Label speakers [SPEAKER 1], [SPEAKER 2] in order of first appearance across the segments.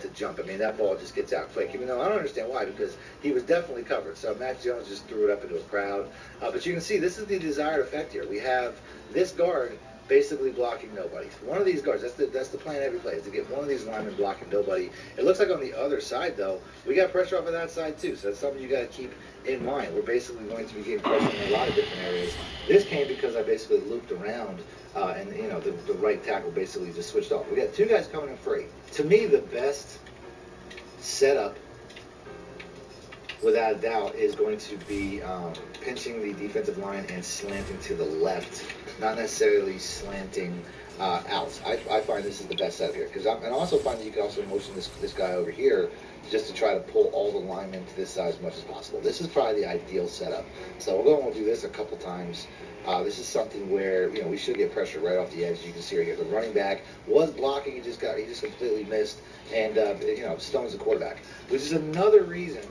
[SPEAKER 1] to jump. I mean, that ball just gets out quick. Even though I don't understand why, because he was definitely covered. So Mac Jones just threw it up into a crowd. But you can see this is the desired effect here. We have this guard basically blocking nobody. One of these guards, that's the plan every play, is to get one of these linemen blocking nobody. It looks like on the other side, though, we got pressure off of that side, too. So that's something you got to keep in mind. We're basically going to be getting pressure in a lot of different areas. This came because I basically looped around, and, you know, the right tackle basically just switched off. We got two guys coming in free. To me, the best setup, without a doubt, is going to be pinching the defensive line and slanting to the left, not necessarily slanting out. I find this is the best setup here, because and I also find that you can also motion this guy over here just to try to pull all the linemen to this side as much as possible. This is probably the ideal setup. So we'll go and we'll do this a couple times. This is something where, you know, we should get pressure right off the edge. You can see right here, the running back was blocking. He just completely missed, and you know, stones the quarterback, which is another reason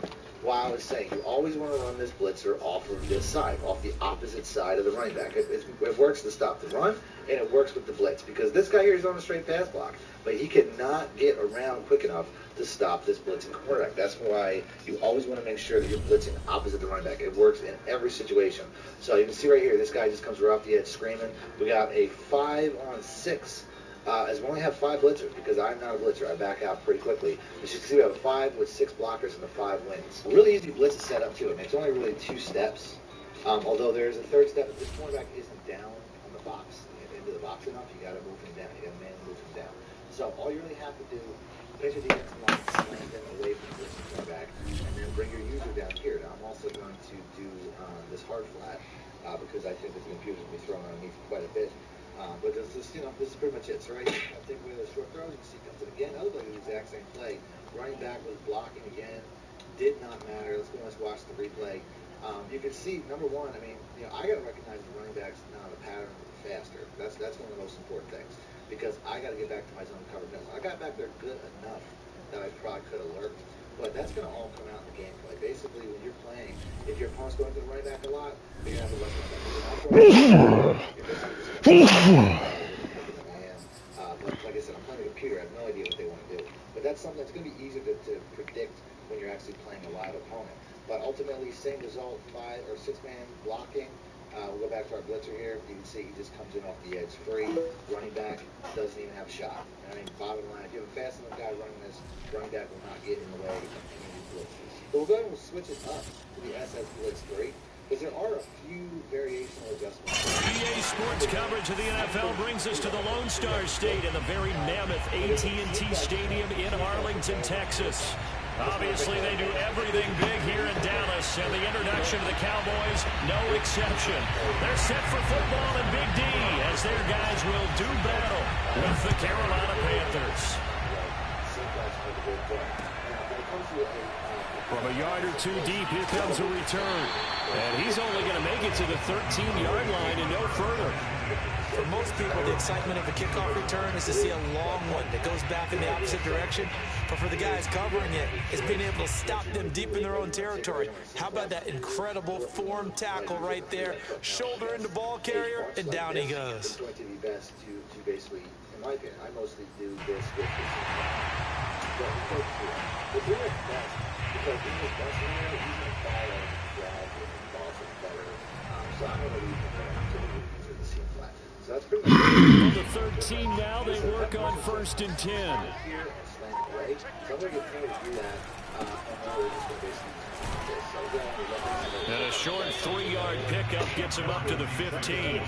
[SPEAKER 1] why I was saying you always want to run this blitzer off of this side, off the opposite side of the running back. It works to stop the run, and it works with the blitz, because this guy here is on a straight pass block, but he cannot get around quick enough to stop this blitzing quarterback. That's why you always want to make sure that you're blitzing opposite the running back. It works in every situation. So you can see right here, this guy just comes right off the edge screaming. We got a 5-on-6. As we only have 5 blitzers, because I'm not a blitzer, I back out pretty quickly. As you can see, we have a 5 with 6 blockers and the 5 wins. A really easy blitz is set up too. I mean, it's only really 2 steps. Although there's a third step. If this cornerback isn't down on the box, into the box enough, you got to move him down. You got to manually move him down. So all you really have to do, pitch your defensive line, slant them away from the blitzing cornerback, and then bring your user down here. Now I'm also going to do this hard flat because I think that the computer's going to be thrown underneath quite a bit. But this is, you know, this is pretty much it. So right here, I think with the short throws, you can see comes in again. Another play, the exact same play. Running back was blocking again. Did not matter. Let's watch the replay. You can see, number one, I mean, you know, I got to recognize the running back's now the pattern faster. That's one of the most important things, because I got to get back to my zone covered middle. I got back there good enough that I probably could have lurked, but that's going to all come out in the gameplay. Basically, when you're playing, if your opponent's going to the running back a lot, you're going to have to let them but like I said, I'm playing a computer. I have no idea what they want to do. But that's something that's going to be easier to predict when you're actually playing a live opponent. But ultimately, same result, 5 or 6 man blocking. We'll go back to our blitzer here. You can see he just comes in off the edge free. Running back doesn't even have a shot. I mean, bottom line, if you have a fast enough guy running this, running back will not get in the way of any blitzes. So we'll go ahead and we'll switch it up to the SS Blitz 3. Because there are a few variational adjustments.
[SPEAKER 2] EA Sports coverage of the NFL brings us to the Lone Star State in the very mammoth AT&T Stadium in Arlington, Texas. Obviously, they do everything big here in Dallas, and the introduction of the Cowboys, no exception. They're set for football in Big D, as their guys will do battle with the Carolina Panthers. From a yard or two deep, here comes a return. And he's only going to make it to the 13-yard line and no further.
[SPEAKER 3] For most people, the excitement of a kickoff return is to see a long one that goes back in the opposite direction. But for the guys covering it, it's being able to stop them deep in their own territory. How about that incredible form tackle right there? Shoulder into ball carrier, and down he goes.
[SPEAKER 1] It's going to be best to basically, in my opinion, I mostly do this with this. But doing it best, because doing it best in there, he's going to follow, grab, and balls are better. So I'm going to leave it the seam flat. So that's pretty much it.
[SPEAKER 2] On the 13 now, they work on 1st and 10.
[SPEAKER 1] Here and slant it away. So I'm going to get Taylor to do that, and now we're just going to basically this. So again,
[SPEAKER 2] and a short 3-yard pickup gets him up to the 15.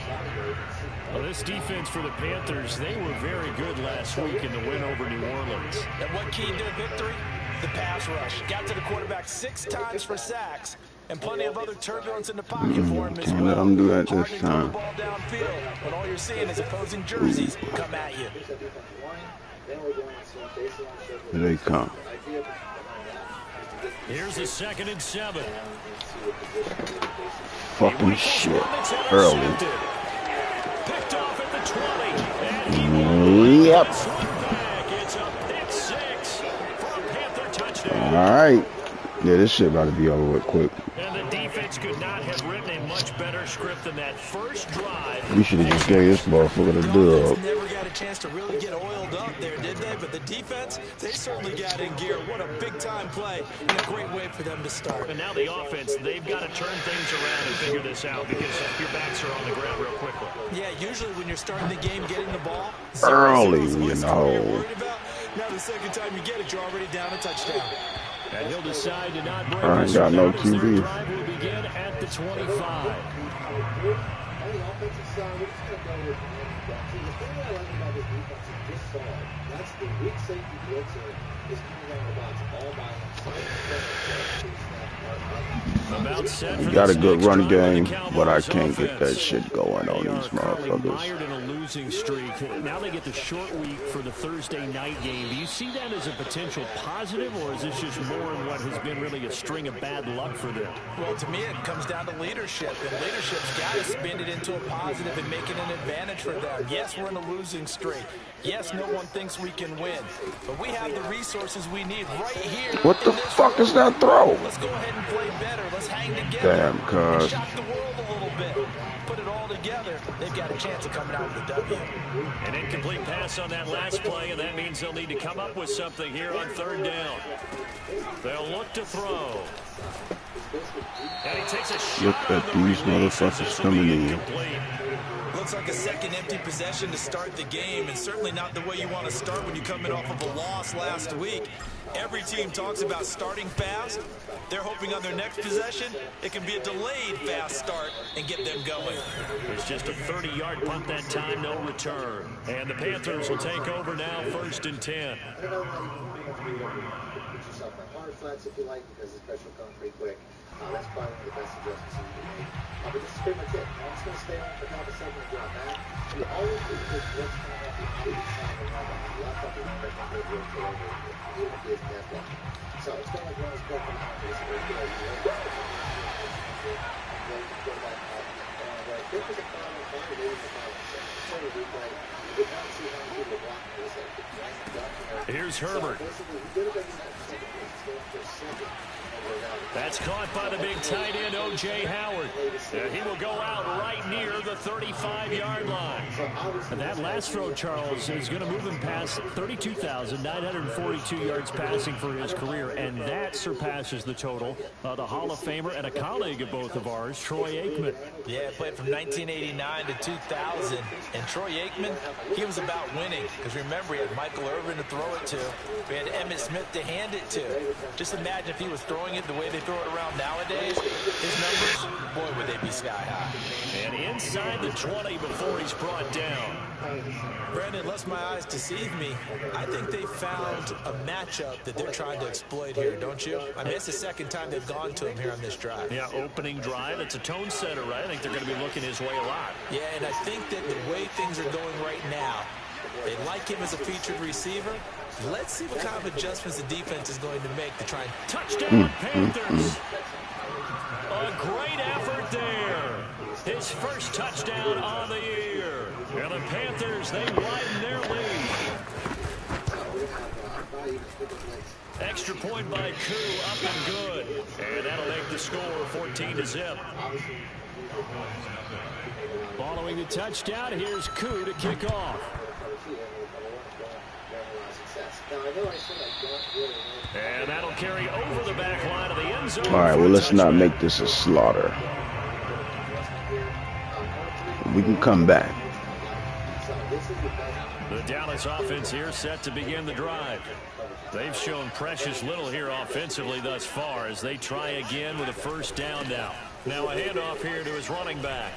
[SPEAKER 2] Well, this defense for the Panthers, they were very good last week in the win over New Orleans.
[SPEAKER 3] And what keyed their victory? The pass rush. Got to the quarterback 6 times for sacks, and plenty of other turbulence in the pocket for him as well.
[SPEAKER 4] Can't let them do that this time.
[SPEAKER 3] The ball downfield, when all you're seeing is opposing jerseys come at you.
[SPEAKER 4] Here they come.
[SPEAKER 2] Here's a 2nd and 7.
[SPEAKER 4] Fucking shit. Early.
[SPEAKER 2] Picked off at the 20. And
[SPEAKER 4] Yep.
[SPEAKER 2] it's a pick 6 for a Panther touchdown.
[SPEAKER 4] All right. Yeah, this shit about to be over with quick.
[SPEAKER 2] And the defense could not have written a much better script than that first drive.
[SPEAKER 4] We should have just gave this motherfucker the dub.
[SPEAKER 3] Never got a a chance to really get oiled up there, did they? But the defense, they certainly got in gear. What a big-time play and a great way for them to start.
[SPEAKER 2] And now the offense, they've got to turn things around and figure this out because your backs are on the ground real quickly.
[SPEAKER 3] Yeah, usually when you're starting the game, getting the ball
[SPEAKER 4] early, you know.
[SPEAKER 3] Now the second time you get it, you're already down a touchdown.
[SPEAKER 2] And he'll decide to not break
[SPEAKER 4] I ain't got no
[SPEAKER 2] as their
[SPEAKER 4] QB.
[SPEAKER 2] drive will begin at the 25.
[SPEAKER 1] That's the weak safety blitzer is coming down the box all by himself.
[SPEAKER 2] About set for
[SPEAKER 4] You got a
[SPEAKER 2] this
[SPEAKER 4] good
[SPEAKER 2] next
[SPEAKER 4] run
[SPEAKER 2] drive of the
[SPEAKER 4] game, but I
[SPEAKER 2] Cowboys
[SPEAKER 4] can't get that
[SPEAKER 2] offense.
[SPEAKER 4] shit going on
[SPEAKER 2] They are
[SPEAKER 4] these
[SPEAKER 2] currently
[SPEAKER 4] motherfuckers.
[SPEAKER 2] mired in a losing streak. Now they get the short week for the Thursday night game. Do you see that as a potential positive, or is this just more in what has been really a string of bad luck for them?
[SPEAKER 3] Well, to me, it comes down to leadership, and leadership's got to spin it into a positive and make it an advantage for them. Yes, we're in a losing streak. Yes, no one thinks we can win, but we have the resources we need right here.
[SPEAKER 4] What the fuck is that throw?
[SPEAKER 3] Let's go ahead and play better. Let's hang together.
[SPEAKER 4] Damn,
[SPEAKER 3] And
[SPEAKER 4] cuz.
[SPEAKER 3] shock the world a little bit. Put it all together. They've got a chance of coming out with a W.
[SPEAKER 2] An incomplete pass on that last play, and that means they'll need to come up with something here on third down. They'll look to throw. And he takes a shot.
[SPEAKER 4] Look at
[SPEAKER 2] on the
[SPEAKER 4] these
[SPEAKER 2] release, as
[SPEAKER 4] motherfuckers
[SPEAKER 2] this will be
[SPEAKER 4] coming in.
[SPEAKER 2] incomplete.
[SPEAKER 3] Looks like a second empty possession to start the game, and certainly not the way you want to start when you're coming off of a loss last week. Every team talks about starting fast. They're hoping on their next possession, it can be a delayed fast start and get them going.
[SPEAKER 2] It's just a 30-yard punt that time, no return. And the Panthers will take over now, 1st and 10.
[SPEAKER 1] Hard flats if you like, because the special comes pretty quick. That's probably one of the best adjustments you can make. But this is pretty much it. I'm just going to stay on for half a second and drop back. You always do this what's coming off the other side of the line. You left up the line, but you go over. Even if he isn't that long. So it's going to run his back on the this very good. This was a problem. Probably leading the problem. So we replay. We did not see how many people blocking this.
[SPEAKER 2] Here's Herbert. That's caught by the big tight end, O.J. Howard. He will go out right near the 35-yard line. And that last throw, Charles, is going to move him past 32,942 yards passing for his career, and that surpasses the total of the Hall of Famer and a colleague of both of ours, Troy Aikman.
[SPEAKER 3] Yeah, played from 1989 to 2000. And Troy Aikman, he was about winning. Because remember, he had Michael Irvin to throw it to. We had Emmitt Smith to hand it to. Just imagine if he was throwing it the way they throw it around nowadays. His numbers, boy, would they be sky high.
[SPEAKER 2] And inside the 20 before he's brought down.
[SPEAKER 3] Brandon, unless my eyes deceive me, I think they found a matchup that they're trying to exploit here, don't you? I mean, it's the second time they've gone to him here on this drive.
[SPEAKER 2] Yeah, opening drive. It's a tone setter, right? I think they're going to be looking his way a lot.
[SPEAKER 3] Yeah, and I think that the way things are going right now, they like him as a featured receiver. Let's see what kind of adjustments the defense is going to make to try and...
[SPEAKER 2] Touchdown, Panthers. A great effort there. His first touchdown of the year. And the Panthers, they widen their lead. Extra point by Koo, up and good. And that'll make the score 14-0. Following the touchdown, here's Koo to kick off. And that'll carry over the back line of the end zone.
[SPEAKER 4] All right, well, let's not make this a slaughter. We can come back.
[SPEAKER 2] The Dallas offense here set to begin the drive. They've shown precious little here offensively thus far as they try again with a first down now. Now a handoff here to his running back.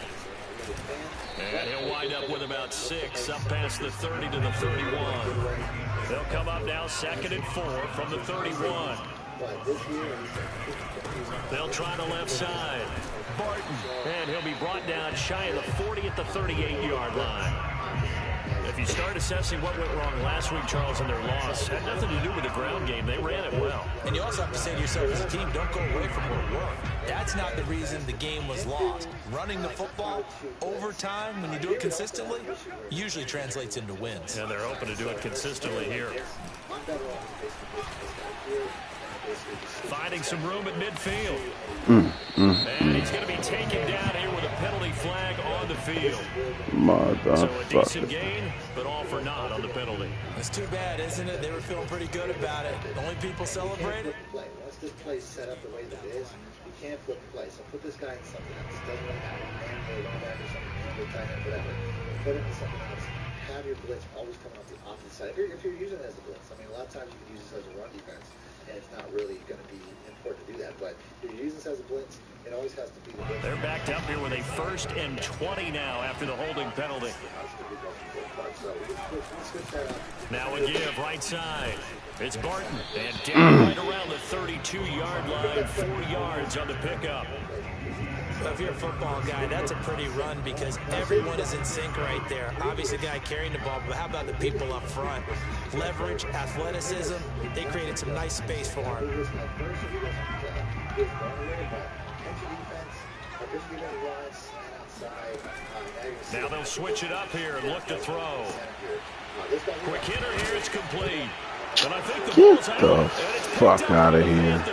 [SPEAKER 2] And he'll wind up with about 6 up past the 30 to the 31. They'll come up now 2nd and 4 from the 31. They'll try the left side. Barton. And he'll be brought down shy of the 40 at the 38-yard line. If you start assessing what went wrong last week, Charles, in their loss, had nothing to do with the ground game. They ran it well.
[SPEAKER 3] And you also have to say to yourself as a team, don't go away from what worked. That's not the reason the game was lost. Running the football over time, when you do it consistently, usually translates into wins.
[SPEAKER 2] And they're hoping to do it consistently here. Finding some room at midfield. And he's going to be taken down here with a penalty flag on the field. So a decent gain, but all for naught on the penalty.
[SPEAKER 3] It's too bad, isn't it? They were feeling pretty good about it. The only people celebrating.
[SPEAKER 1] Once this play is set up the way that it is, you can't flip the play. So put this guy in something else. Doesn't really matter. Man, run back or something, tight end, whatever. Put it in something else. Have your blitz always coming off the opposite side. If you're using it as a blitz, I mean, a lot of times you can use this as a run defense, and it's not really going to be important to do that. But if you're using this as a blitz, it always has to be the blitz.
[SPEAKER 2] They're backed up here with a 1st and 20 now after the holding penalty. Now a give right side. It's Barton, and down right around the 32-yard line, 4 yards on the pickup.
[SPEAKER 3] So if you're a football guy, that's a pretty run because everyone is in sync right there. Obviously, the guy carrying the ball, but how about the people up front? Leverage, athleticism, they created some nice space for him.
[SPEAKER 2] Now they'll switch it up here and look to throw. Quick hitter here, it's complete. And I think the ball's out.
[SPEAKER 4] Get the fuck out of here.
[SPEAKER 2] And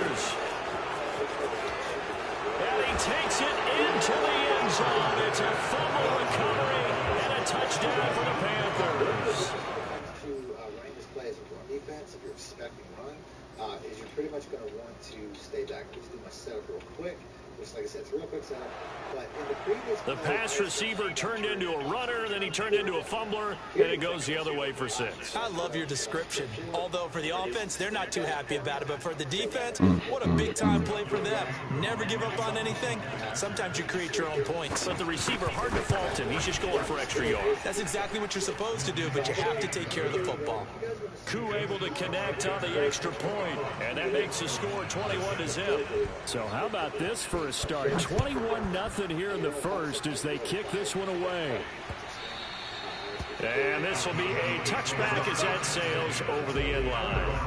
[SPEAKER 2] he takes it into the end zone. It's a fumble recovery and a touchdown for the Panthers.
[SPEAKER 1] To running this play as a run defense, if you're expecting run, is you're pretty much going to want to stay back. Let's do my setup real quick. Which, like I said, it's a real quick setup. But in the previous
[SPEAKER 2] the pass receiver turned into a runner, then he turned into a fumbler, and it goes the other way for 6.
[SPEAKER 3] I love your description. Although for the offense, they're not too happy about it. But for the defense, what a big-time play for them. Never give up on anything. Sometimes you create your own points.
[SPEAKER 2] But the receiver, hard to fault him. He's just going for extra yards.
[SPEAKER 3] That's exactly what you're supposed to do, but you have to take care of the football.
[SPEAKER 2] Koo able to connect on the extra point, and that makes the score 21-0. So how about this for a start? 21-0 here in the first as they kick this one away. And this will be a touchback as that sails over the end line.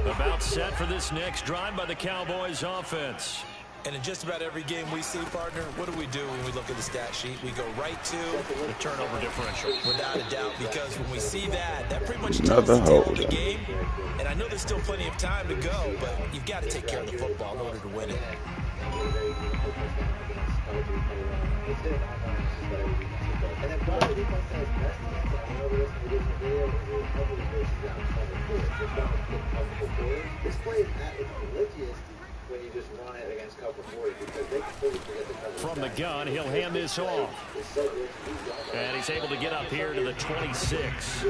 [SPEAKER 2] About set for this next drive by the Cowboys offense.
[SPEAKER 3] And in just about every game we see, partner, what do we do when we look at the stat sheet? We go right to
[SPEAKER 2] the turnover differential.
[SPEAKER 3] Without a doubt, because when we see that, that pretty much tells the tale of the game. And I know there's still plenty of time to go, but you've got to take care of the football in order to win it.
[SPEAKER 1] This play is at its glitchiest when you just run it against cover 40 because they completely forget the cover.
[SPEAKER 2] From the gun, he'll hand this off. And he's able to get up here to the 26.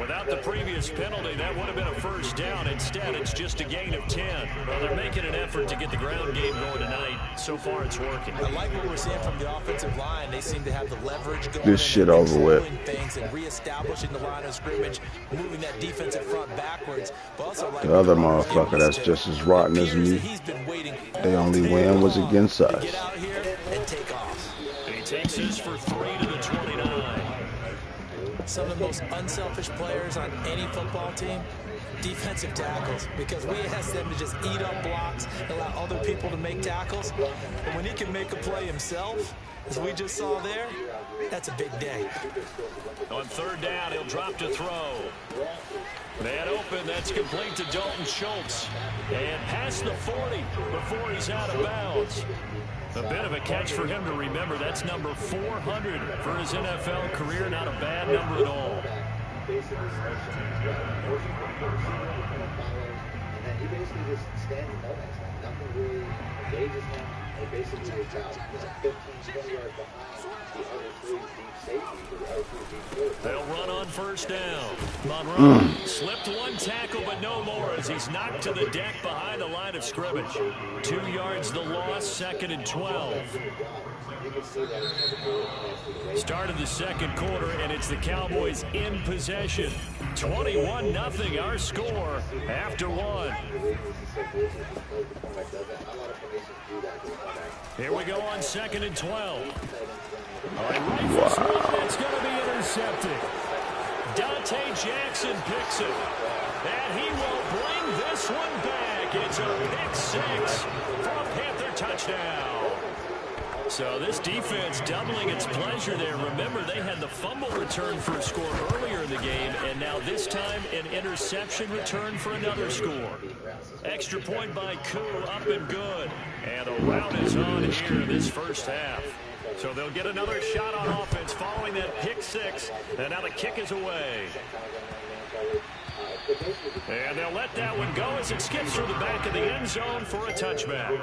[SPEAKER 2] Without the previous penalty, that would have been a first down. Instead, it's just a gain of 10. Well, they're making an effort to get the ground game going tonight. So far, it's working.
[SPEAKER 3] I like what we're seeing from the offensive line. They seem to have the leverage going.
[SPEAKER 4] This shit over with.
[SPEAKER 3] Things and reestablishing the line of scrimmage, moving that defensive front backwards. But also like
[SPEAKER 4] the other motherfucker that's just as rotten as me. They only win was against us.
[SPEAKER 3] Get out here and take off.
[SPEAKER 2] He takes this for 3 to the 29.
[SPEAKER 3] Some of the most unselfish players on any football team, defensive tackles, because we ask them to just eat up blocks, allow other people to make tackles. And when he can make a play himself, as we just saw there, that's a big day.
[SPEAKER 2] On 3rd down, he'll drop to throw. Man open, that's complete to Dalton Schultz. And past the 40 before he's out of bounds. A bit of a catch for him to remember. That's number 400 for his NFL career. Not a bad number at all.
[SPEAKER 1] And then he basically just stands in no man's land. Nothing really engages him. He basically is about 15, 20 yards behind the other 3 deep safeties, or the other 3 deep quarterbacks.
[SPEAKER 2] They'll run on 1st down. Monroe slipped 1 tackle, but no more as he's knocked to the deck behind the line of scrimmage. 2 yards the loss, 2nd and 12. Start of the 2nd quarter, and it's the Cowboys in possession. 21-0 our score after 1. Here we go on 2nd and 12. It's going to be intercepted. Dante Jackson picks it. And he will bring this one back. It's a pick 6 for a Panther touchdown. touchdown. So this defense doubling its pleasure there. Remember, they had the fumble return for a score earlier in the game, and now this time an interception return for another score. Extra point by Koo, up and good. And the rout is on here in this first half. So they'll get another shot on offense following that pick six, and now the kick is away. And they'll let that one go as it skips through the back of the end zone for a touchback.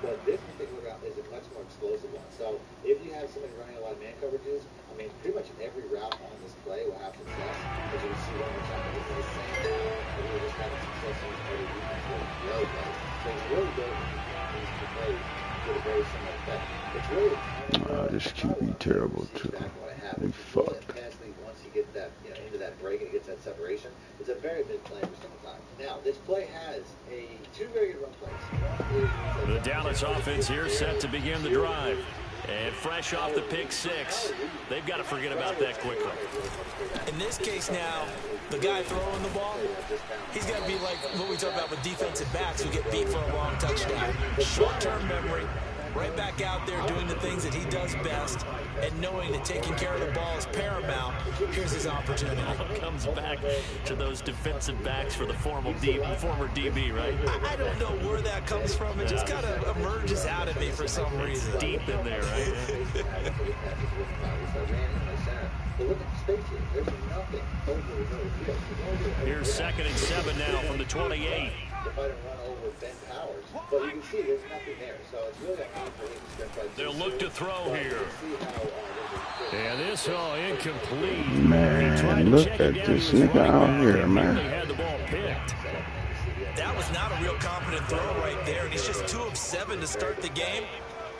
[SPEAKER 1] But this particular route is a much more explosive one. So if you have somebody running a lot of man coverages, I mean, pretty much every route on this play will have success. As you can see one more time, it's the same route, and we're just having success in every defense really plays. So it's really good when these two plays get a very similar effect. It's really
[SPEAKER 4] this QB terrible too. They fucked.
[SPEAKER 1] Once you get that, into that break and it gets that separation, it's a very big play for some time. Now, this play has two very good run plays.
[SPEAKER 2] The Dallas offense here set to begin the drive. And fresh off the pick six, they've got to forget about that quickly.
[SPEAKER 3] In this case now, the guy throwing the ball, he's got to be like what we talk about with defensive backs who get beat for a long touchdown. Short-term memory, right back out there doing the things that he does best, and knowing that taking care of the ball is paramount. Here's his opportunity.
[SPEAKER 2] Comes back to those defensive backs for the former DB, right?
[SPEAKER 3] I don't know where that comes from. It just kind of emerges out of me for some reason.
[SPEAKER 2] It's deep in there, right? Here's 2nd and 7 now from the 28.
[SPEAKER 1] But you can see there's nothing there, so it's really
[SPEAKER 2] they'll look to throw here. And this incomplete.
[SPEAKER 4] Man, look at this nigga out here, man.
[SPEAKER 2] Had the ball picked.
[SPEAKER 3] That was not a real confident throw right there, and he's just 2 of 7 to start the game.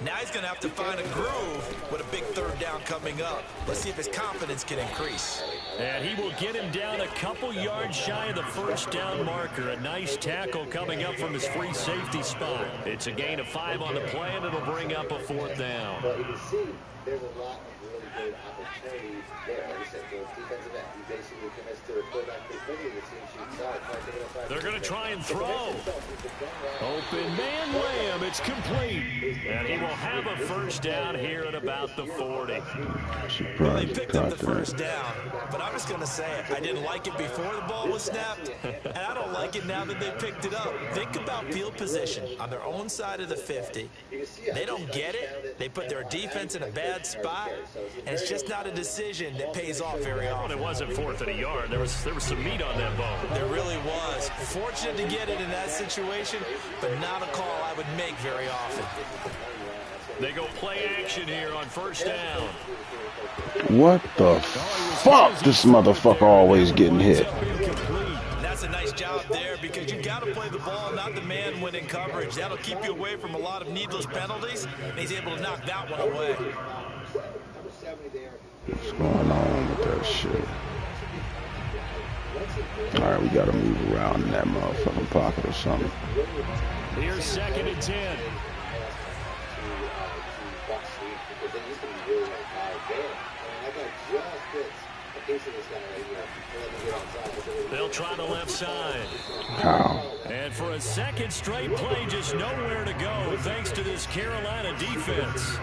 [SPEAKER 3] Now he's going to have to find a groove with a big 3rd down coming up. Let's see if his confidence can increase.
[SPEAKER 2] And he will get him down a couple yards shy of the 1st down marker. A nice tackle coming up from his free safety spot. It's a gain of 5 on the play, and it'll bring up a 4th down.
[SPEAKER 1] But you can see there's a lot of really good opportunities there. Like I said, the defensive end, he basically commits to a quarterback pretty quickly. The team shoots out.
[SPEAKER 2] They're going to try and throw. Open man layup. It's complete. And he will have a 1st down here at about the 40.
[SPEAKER 3] Well, they picked up the 1st down, but I'm just going to say it. I didn't like it before the ball was snapped, and I don't like it now that they picked it up. Think about field position on their own side of the 50. They don't get it. They put their defense in a bad spot, and it's just not a decision that pays off very often.
[SPEAKER 2] It wasn't 4th and a yard. There was some meat on that ball.
[SPEAKER 3] There really was. Fortunate to get it in that situation, but not a call I would make very often.
[SPEAKER 2] They go play action here on 1st down.
[SPEAKER 4] What the fuck? This motherfucker always getting hit.
[SPEAKER 3] That's a nice job there because you got to play the ball, not the man winning coverage. That'll keep you away from a lot of needless penalties, and he's able to knock that one away.
[SPEAKER 4] What's going on with that shit? Alright, we gotta move around in that motherfucking pocket or something.
[SPEAKER 2] Here's 2nd and 10. They'll try the left side.
[SPEAKER 4] How?
[SPEAKER 2] And for a 2nd straight play, just nowhere to go thanks to this Carolina defense.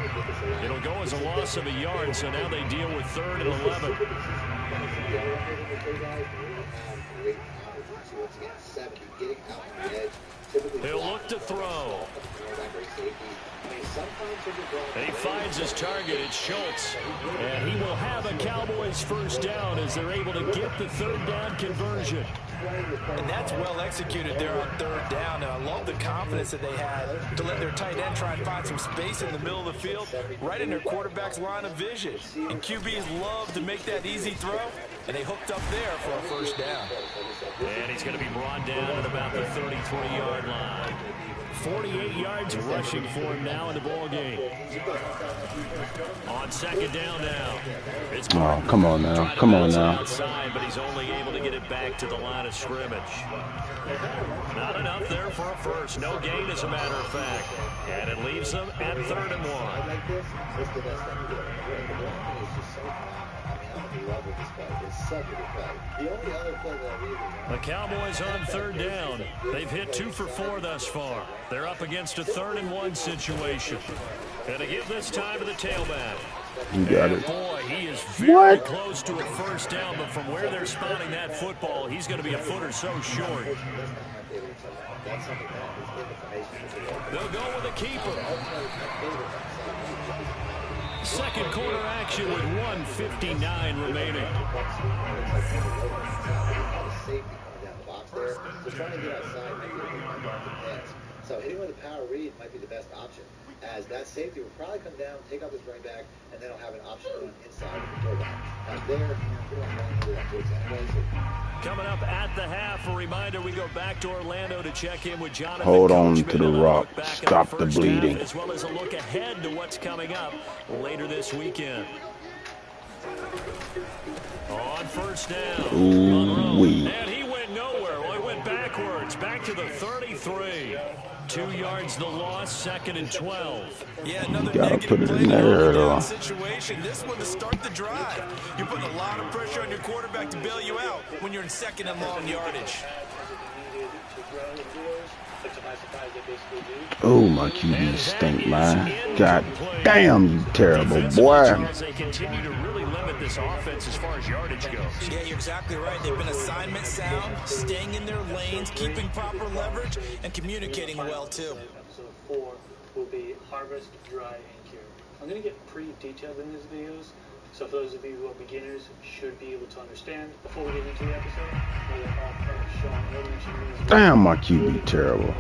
[SPEAKER 2] It'll go as a loss of a yard, so now they deal with 3rd and 11. He'll look to throw. He finds his target. It's Schultz. And he will have a Cowboys 1st down as they're able to get the 3rd down conversion.
[SPEAKER 3] And that's well executed there on 3rd down. And I love the confidence that they had to let their tight end try and find some space in the middle of the field, right in their quarterback's line of vision. And QBs love to make that easy throw, and they hooked up there for a 1st down.
[SPEAKER 2] And he's going to be brought down at about the 33-yard line. 48 yards rushing for him now in the ball game. On 2nd down now. It's
[SPEAKER 4] come on now. Come on now.
[SPEAKER 2] Outside, but he's only able to get it back to the line of scrimmage. Not enough there for a 1st. No gain, as a matter of fact. And it leaves them at 3rd and 1. The Cowboys on 3rd down. They've hit 2 for 4 thus far. They're up against a 3rd and 1 situation. And to give this time to the tailback.
[SPEAKER 4] You got it.
[SPEAKER 2] Boy, he is very close to a first down, but from where they're spotting that football, he's going to be a foot or so short. They'll go with a keeper. Second quarter action with 1:59 remaining.
[SPEAKER 1] So hitting with a power read might be the best option, as that safety will probably come down, take out this running back, and then he'll have an option on inside of the quarterback. Now there,
[SPEAKER 2] coming up at the half, a reminder, we go back to Orlando to check in with Jonathan.
[SPEAKER 4] Hold on to the rock. Stop the bleeding.
[SPEAKER 2] As well as a look ahead to what's coming up later this weekend. On first down.
[SPEAKER 4] Ooh-wee.
[SPEAKER 2] And he went nowhere. Well, he went backwards. Back to the 33. 2 yards the loss, 2nd and 12.
[SPEAKER 3] Yeah, another
[SPEAKER 4] gotta put it in
[SPEAKER 3] there.
[SPEAKER 4] there.
[SPEAKER 3] Situation. This one to start the drive. You're putting a lot of pressure on your quarterback to bail you out when you're in 2nd and long yardage.
[SPEAKER 4] Oh, my QB stink, man. God damn, you terrible boy.
[SPEAKER 2] They continue to really limit this offense as far as yardage goes.
[SPEAKER 3] Yeah, you're exactly right. They've been assignment sound, staying in their lanes, keeping proper leverage, and communicating well, too.
[SPEAKER 5] Episode 4 will be harvest, dry, and cure. I'm going to get pretty detailed in these videos, so for those of you who are beginners, should be able to understand. Before we get into the episode,
[SPEAKER 4] damn, my QB terrible.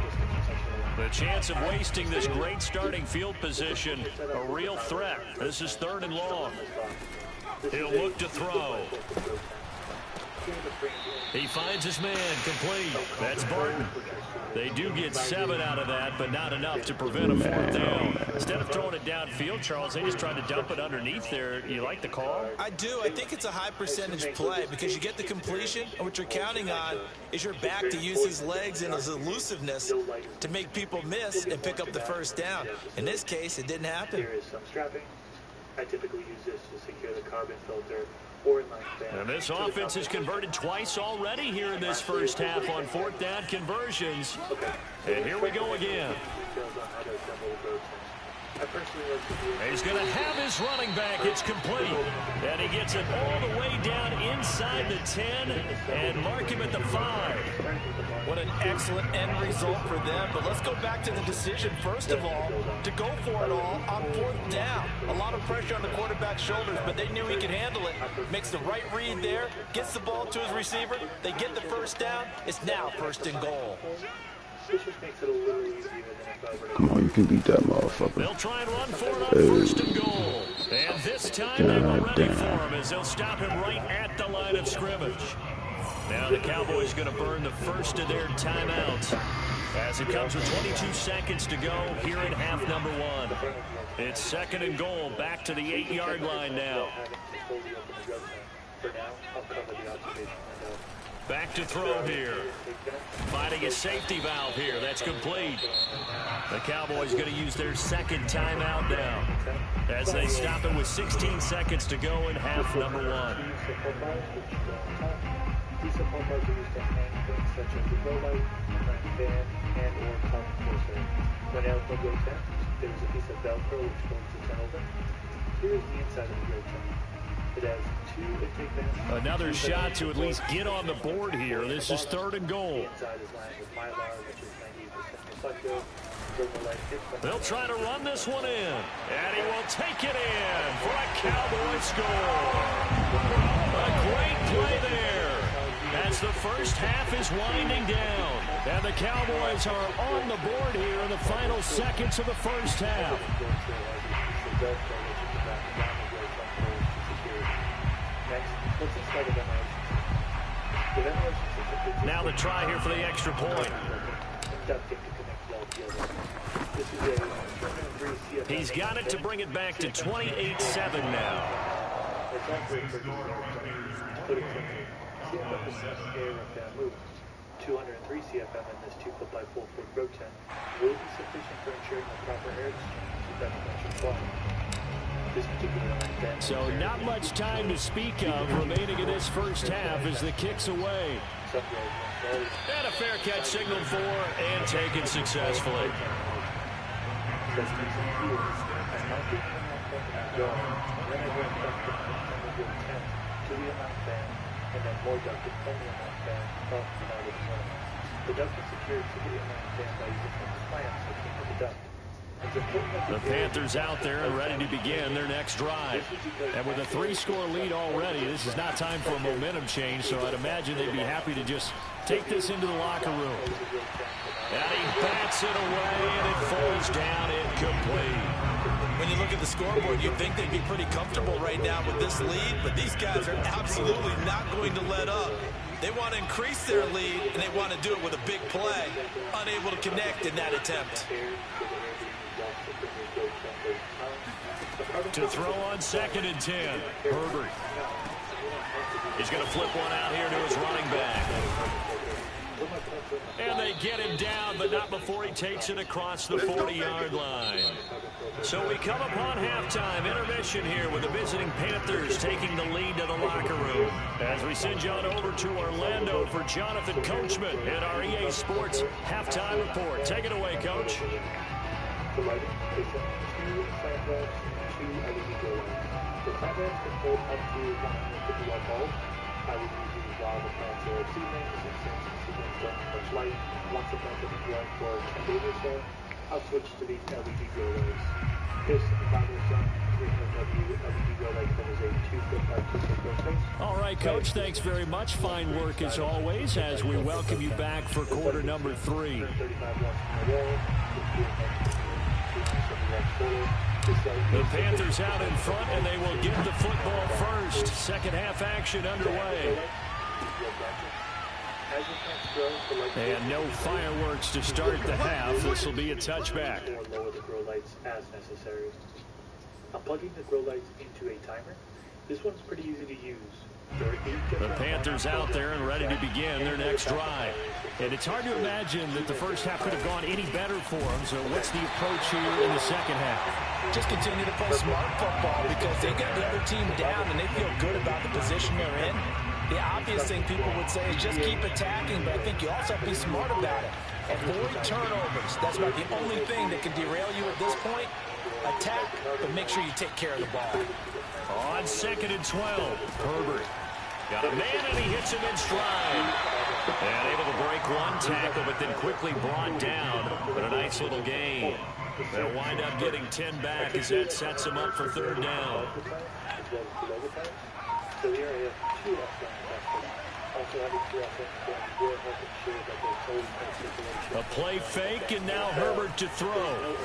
[SPEAKER 2] The chance of wasting this great starting field position, a real threat. This is 3rd and long. He'll look to throw. He finds his man, complete. That's Barton. They do get 7 out of that, but not enough to prevent a 4th down. Instead of throwing it downfield, Charles, they just tried to dump it underneath there. You like the call?
[SPEAKER 3] I do. I think it's a high percentage play because you get the completion, and what you're counting on is your back to use his legs and his elusiveness to make people miss and pick up the first down. In this case, it didn't happen.
[SPEAKER 5] There is some strapping. I typically use this to secure the carbon filter.
[SPEAKER 2] And this offense has converted twice already here in this first half on 4th down conversions. And here we go again. He's going to have his running back. It's complete. And he gets it all the way down inside the 10 and mark him at the 5.
[SPEAKER 3] What an excellent end result for them. But let's go back to the decision, first of all, to go for it all on 4th down. A lot of pressure on the quarterback's shoulders, but they knew he could handle it. Makes the right read there, gets the ball to his receiver. They get the first down. It's now 1st and goal.
[SPEAKER 4] Come on, you can beat that motherfucker.
[SPEAKER 2] They'll try and run for it on 1st and goal. And this time they were ready for him as they'll stop him right at the line of scrimmage. Now the Cowboys going to burn the first of their timeouts as it comes with 22 seconds to go here in half number 1. It's 2nd and goal, back to the 8-yard line now. Back to throw here. Finding a safety valve here. That's complete. The Cowboys going to use their 2nd timeout now as they stop it with 16 seconds to go in half number 1.
[SPEAKER 5] There's a piece of Velcro which going to turn over. Here's the inside of the road tent. It has 2 intake vents.
[SPEAKER 2] Another shot to at least get on the board here. This is 3rd and goal.
[SPEAKER 5] The inside is lined with Mylar, which is 98% reflective.
[SPEAKER 2] They'll try to run this one in. And he will take it in for a Cowboy score. A great play there. As the first half is winding down. And the Cowboys are on the board here in the final seconds of the first half. Now the try here for the extra point. He's got it to bring it back to 28-7 now.
[SPEAKER 5] 203 CFM in this 2-foot-by-4-foot road tent will be sufficient for ensuring the proper air exchange without the fly.
[SPEAKER 2] So not much time to speak of remaining in this first half as the kick's away. And a fair catch signaled for and taken successfully. The Panthers out there and ready to begin their next drive. And with a 3-score lead already, this is not time for a momentum change, so I'd imagine they'd be happy to just take this into the locker room. And he bats it away, and it falls down incomplete.
[SPEAKER 3] When you look at the scoreboard, you'd think they'd be pretty comfortable right now with this lead, but these guys are absolutely not going to let up. They want to increase their lead, and they want to do it with a big play. Unable to connect in that attempt.
[SPEAKER 2] To throw on 2nd and 10, Herbert. He's going to flip one out here to his running back. And they get him down, but not before he takes it across the 40-yard line. So we come upon halftime intermission here with the visiting Panthers taking the lead to the locker room. As we send you on over to Orlando for Jonathan Coachman and our EA Sports halftime report. Take it away, Coach.
[SPEAKER 5] I'll switch to these LED grow lights. This
[SPEAKER 2] all right, Coach, thanks very much. Fine work as always as we welcome you back for quarter number 3. The Panthers out in front, and they will get the football first. Second half action underway. And no fireworks to start the half. This will be a touchback.
[SPEAKER 5] Lower the grow lights as necessary. I'm plugging the grow lights into a timer. This one's pretty easy to use.
[SPEAKER 2] The Panthers out there and ready to begin their next drive. And it's hard to imagine that the first half could have gone any better for them. So what's the approach here in the second half?
[SPEAKER 3] Just continue to play smart football because they got the other team down and they feel good about the position they're in. The obvious thing people would say is just keep attacking, but I think you also have to be smart about it. Avoid turnovers. That's about the only thing that can derail you at this point. Attack, but make sure you take care of the ball.
[SPEAKER 2] On 2nd and 12, Herbert got a man and he hits him in stride. And able to break one tackle, but then quickly brought down. But a nice little gain. They'll wind up getting 10 back as that sets them up for 3rd down. A play fake, and now Herbert to throw.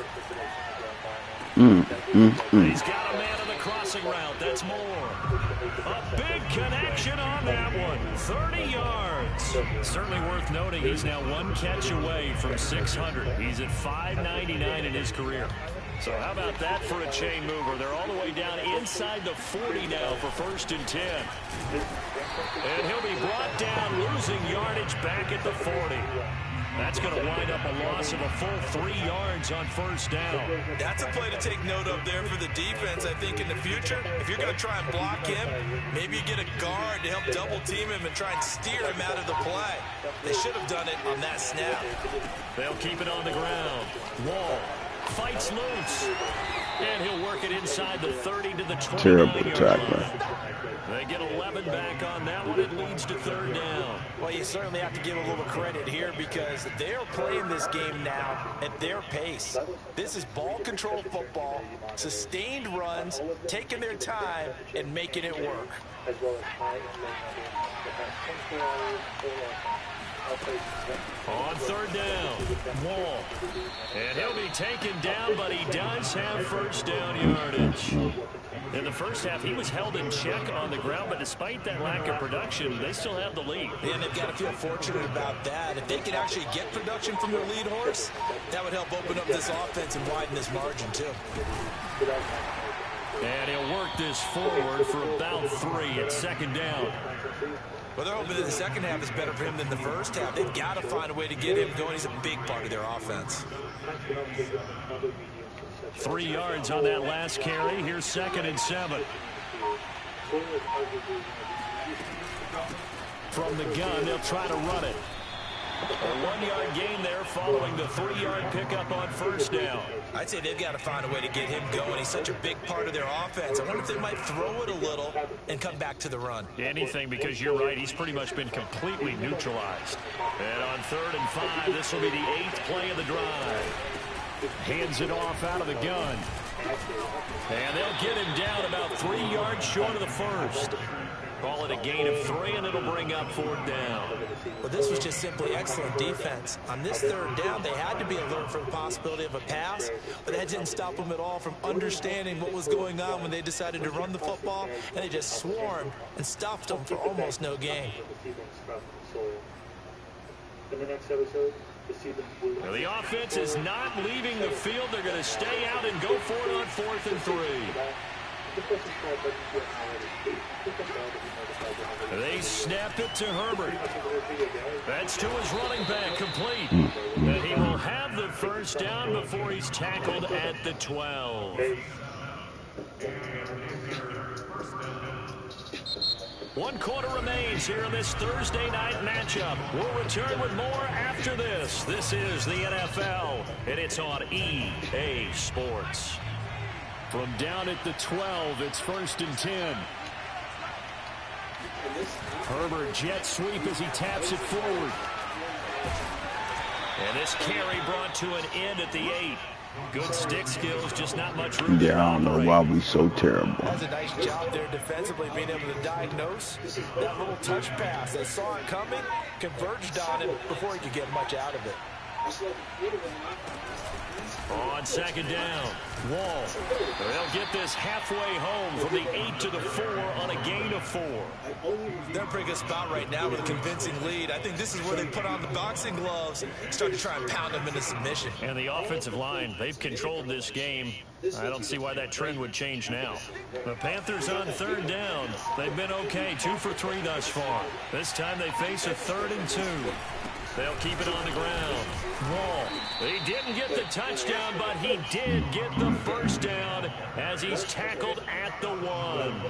[SPEAKER 2] He's got a man on the crossing route. That's more. A big connection on that one. 30 yards. Certainly worth noting he's now 1 catch away from 600. He's at 599 in his career. So how about that for a chain mover? They're all the way down inside the 40 now for 1st and 10. And he'll be brought down, losing yardage back at the 40. That's going to wind up a loss of a full 3 yards on 1st down.
[SPEAKER 3] That's a play to take note of there for the defense, I think, in the future. If you're going to try and block him, maybe you get a guard to help double team him and try and steer him out of the play. They should have done it on that snap.
[SPEAKER 2] They'll keep it on the ground. Wall fights loose. And he'll work it inside the 30 to the 29-yard line. They get 11 back on that one. It leads to 3rd down.
[SPEAKER 3] Well, you certainly have to give a little credit here because they're playing this game now at their pace. This is ball control football, sustained runs, taking their time, and making it work.
[SPEAKER 2] On 3rd down, Wall. And he'll be taken down, but he does have 1st down yardage. In the first half, he was held in check on the ground, but despite that lack of production, they still have the lead.
[SPEAKER 3] And they've got to feel fortunate about that. If they could actually get production from their lead horse, that would help open up this offense and widen this margin, too.
[SPEAKER 2] And he'll work this forward for about 3 at 2nd down.
[SPEAKER 3] Well, they're hoping that the second half is better for him than the first half. They've got to find a way to get him going. He's a big part of their offense.
[SPEAKER 2] 3 yards on that last carry. Here's 2nd and 7. From the gun, they'll try to run it. A 1-yard gain there following the 3-yard pickup on 1st down.
[SPEAKER 3] I'd say they've got to find a way to get him going. He's such a big part of their offense. I wonder if they might throw it a little and come back to the run.
[SPEAKER 2] Anything, because you're right, he's pretty much been completely neutralized. And on 3rd and 5, this will be the 8th play of the drive. Hands it off out of the gun. And they'll get him down about 3 yards short of the 1st. Call it a gain of 3, and it'll bring up 4th down.
[SPEAKER 3] Well, this was just simply excellent defense. On this 3rd down, they had to be alert for the possibility of a pass, but that didn't stop them at all from understanding what was going on when they decided to run the football, and they just swarmed and stuffed them for almost no gain.
[SPEAKER 2] Now, the offense is not leaving the field. They're going to stay out and go for it on 4th and 3. They snap it to Herbert. That's to his running back, complete. And he will have the 1st down before he's tackled at the 12. One quarter remains here in this Thursday night matchup. We'll return with more after this. This is the NFL, and it's on EA Sports. From down at the 12, it's 1st and 10. Herbert jet sweep as he taps it forward. And this carry brought to an end at the 8. Good stick skills, just not much room.
[SPEAKER 4] Yeah, I don't know why we so terrible.
[SPEAKER 3] That's a nice job there defensively, being able to diagnose that little touch pass. They saw it coming, converged on it before he could get much out of it.
[SPEAKER 2] On 2nd down, Wall. They'll get this halfway home from the 8 to the 4 on a gain of 4.
[SPEAKER 3] They're in a pretty good spot right now with a convincing lead. I think this is where they put on the boxing gloves and start to try and pound them into submission.
[SPEAKER 2] And the offensive line, they've controlled this game. I don't see why that trend would change now. The Panthers on 3rd down. They've been okay, 2 for 3 thus far. This time they face a 3rd and 2. They'll keep it on the ground. Wall. He didn't get the touchdown, but he did get the 1st down as he's tackled at the 1.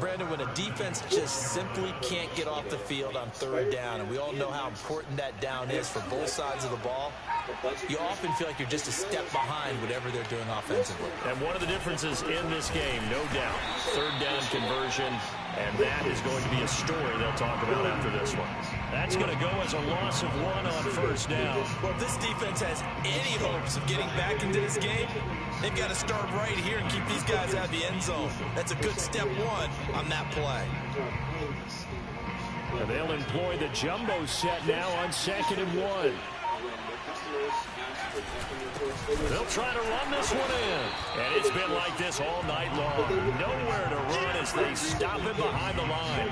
[SPEAKER 3] Brandon, when a defense just simply can't get off the field on 3rd down, and we all know how important that down is for both sides of the ball, you often feel like you're just a step behind whatever they're doing offensively.
[SPEAKER 2] And one of the differences in this game, no doubt, 3rd down conversion, and that is going to be a story they'll talk about after this one. That's going to go as a loss of 1 on 1st down.
[SPEAKER 3] Well, if this defense has any hopes of getting back into this game, they've got to start right here and keep these guys out of the end zone. That's a good step 1 on that play.
[SPEAKER 2] And they'll employ the jumbo set now on 2nd and 1. They'll try to run this one in. And it's been like this all night long. Nowhere to run as they stop it behind the line.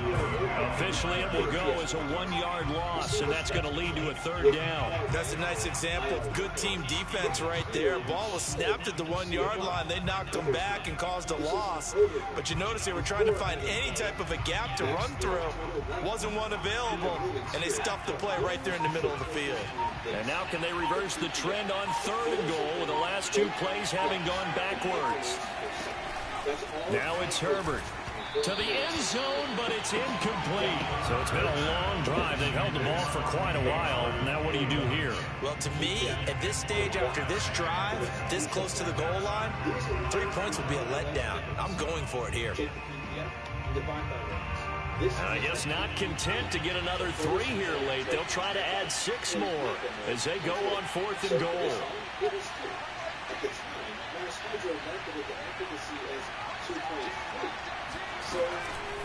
[SPEAKER 2] Officially, it will go as a 1-yard loss, and that's going to lead to a 3rd down.
[SPEAKER 3] That's a nice example of good team defense right there. Ball was snapped at the 1-yard line. They knocked them back and caused a loss. But you notice they were trying to find any type of a gap to run through. Wasn't one available, and they stuffed the play right there in the middle of the field.
[SPEAKER 2] And now can they reverse the trend on 3rd and goal with the last 2 plays having gone backwards? Now it's Herbert to the end zone, but it's incomplete. So it's been a long drive. They've held the ball for quite a while. Now what do you do here?
[SPEAKER 3] Well, to me, at this stage, after this drive, this close to the goal line, 3 points would be a letdown. I'm going for it here.
[SPEAKER 2] I guess not content to get another 3 here late. They'll try to add 6 more as they go on 4th and goal.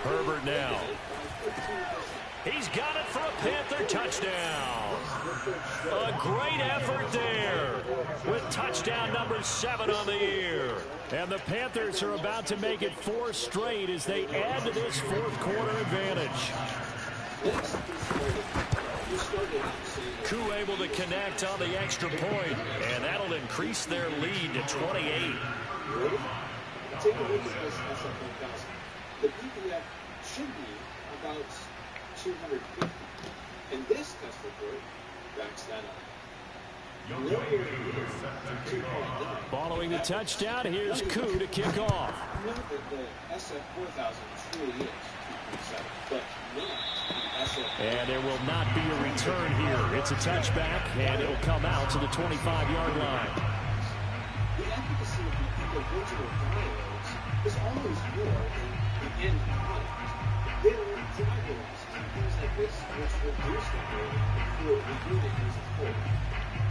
[SPEAKER 2] Herbert now. He's got it for a Panther touchdown. A great effort there with touchdown number 7 on the year. And the Panthers are about to make it 4 straight as they add to this 4th quarter advantage. Koo able to connect on the extra point, and that'll increase their lead to 28.
[SPEAKER 6] Take a look at this the PPF should be about 250. And this test report backs that up. nowhere near 2.9.
[SPEAKER 2] Following the touchdown, here's Koo to kick off.
[SPEAKER 6] Note that the SF4000 truly is 2.7, but not the SF.
[SPEAKER 2] And there will not be a return here. It's a touchback, and it'll come out to the 25-yard line.
[SPEAKER 6] The efficacy of the individual diodes is always more than the end product. They will drive velocity, things like this, which reduce the rating before the unit is a whole.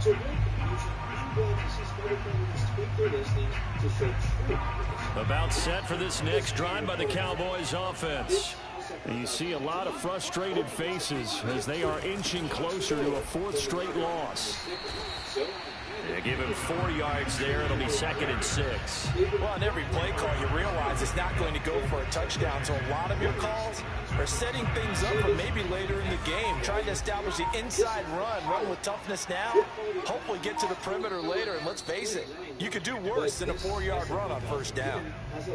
[SPEAKER 6] To avoid confusion, I'm going to see Spider players tweak their listings to show true accuracy.
[SPEAKER 2] About set for this next drive by the Cowboys offense. And you see a lot of frustrated faces as they are inching closer to a fourth straight loss. They give him 4 yards there. It'll be 2nd and 6.
[SPEAKER 3] Well, on every play call, you realize it's not going to go for a touchdown. So a lot of your calls are setting things up for maybe later in the game, trying to establish the inside run with toughness now, hopefully get to the perimeter later. And let's face it, you could do worse than a 4-yard run on first down.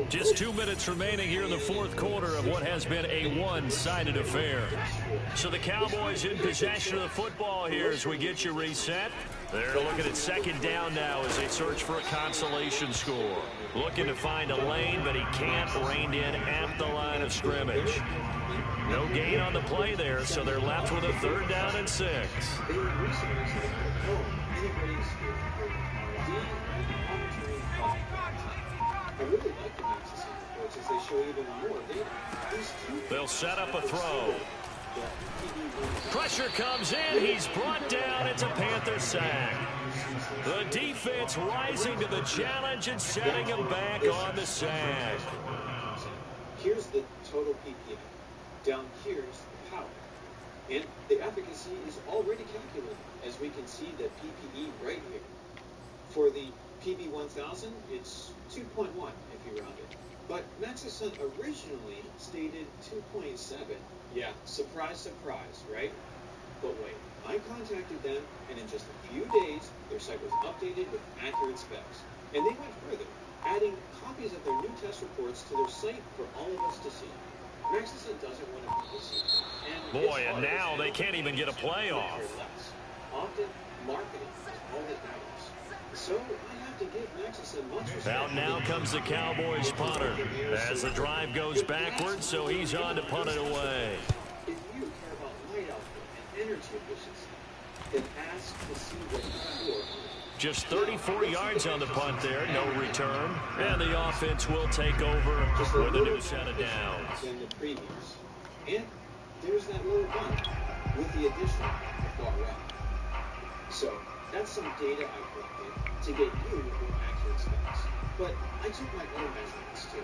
[SPEAKER 2] Just 2 minutes remaining here in the fourth quarter of what has been a one-sided affair. So the Cowboys in possession of the football here as we get you reset. They're looking at second down now as they search for a consolation score. Looking to find a lane, but he can't. Reined in at the line of scrimmage. No gain on the play there, so they're left with a 3rd down and 6. They'll set up a throw. Pressure comes in. He's brought down. It's a Panther sack. The defense rising to the challenge and setting him back on the sack.
[SPEAKER 6] Here's the total PPM. Down here's the power. And the efficacy is already calculated, as we can see the PPE right here. For the PB1000, it's 2.1 if you round it. But MAGICS originally stated 2.7. Yeah, surprise, surprise, right? But wait, I contacted them, and in just a few days, their site was updated with accurate specs. And they went further, adding copies of their new test reports to their site for all of us to see. MAGICS doesn't want to be deceived.
[SPEAKER 2] Boy, and now they can't even get a playoff.
[SPEAKER 6] Often, marketing is all that matters. So I have to give MAGICS much respect.
[SPEAKER 2] Out now comes the Cowboys punter as the drive goes backwards, so he's on to punt it away.
[SPEAKER 6] If you care about light output and energy efficiency, then ask to see what you score.
[SPEAKER 2] Just 34 yards on the punt there, no return. And the offense will take over with a new set of downs.
[SPEAKER 6] Than the previous. And there's that lower bump with the addition of far right. So that's some data I collected to get you more accurate specs. But I took my own measurements too.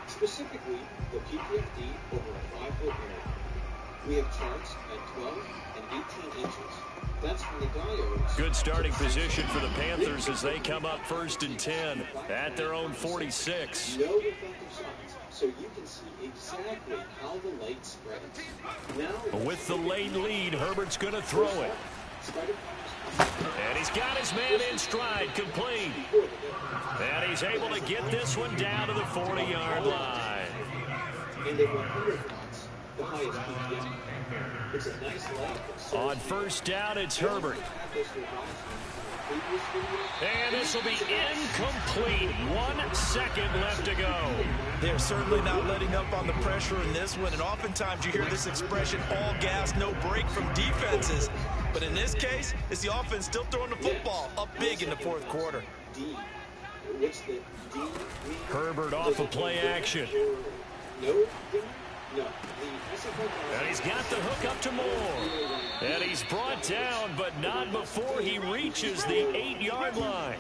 [SPEAKER 6] Specifically, the PPFD over a 5-foot area. We have charts at 12 and 18 inches. That's from the diodes.
[SPEAKER 2] Good starting position for the Panthers as they come up 1st and 10 at their own 46.
[SPEAKER 6] No reflective shots, so you can see exactly how the light spreads. Now,
[SPEAKER 2] with the late lead, Herbert's going to throw it. And he's got his man in stride, complete. And he's able to get this one down to the 40-yard line.
[SPEAKER 6] And at 100 watts, the highest PPM. It's a nice light.
[SPEAKER 2] On 1st down, it's Herbert. And this will be incomplete. 1 second left to go.
[SPEAKER 3] They're certainly not letting up on the pressure in this one. And oftentimes you hear this expression, all gas, no break from defenses. But in this case, it's the offense still throwing the football up big in the fourth quarter.
[SPEAKER 2] Herbert off of play action. And he's got the hook up to Moore. And he's brought down, but not before he reaches the 8-yard line.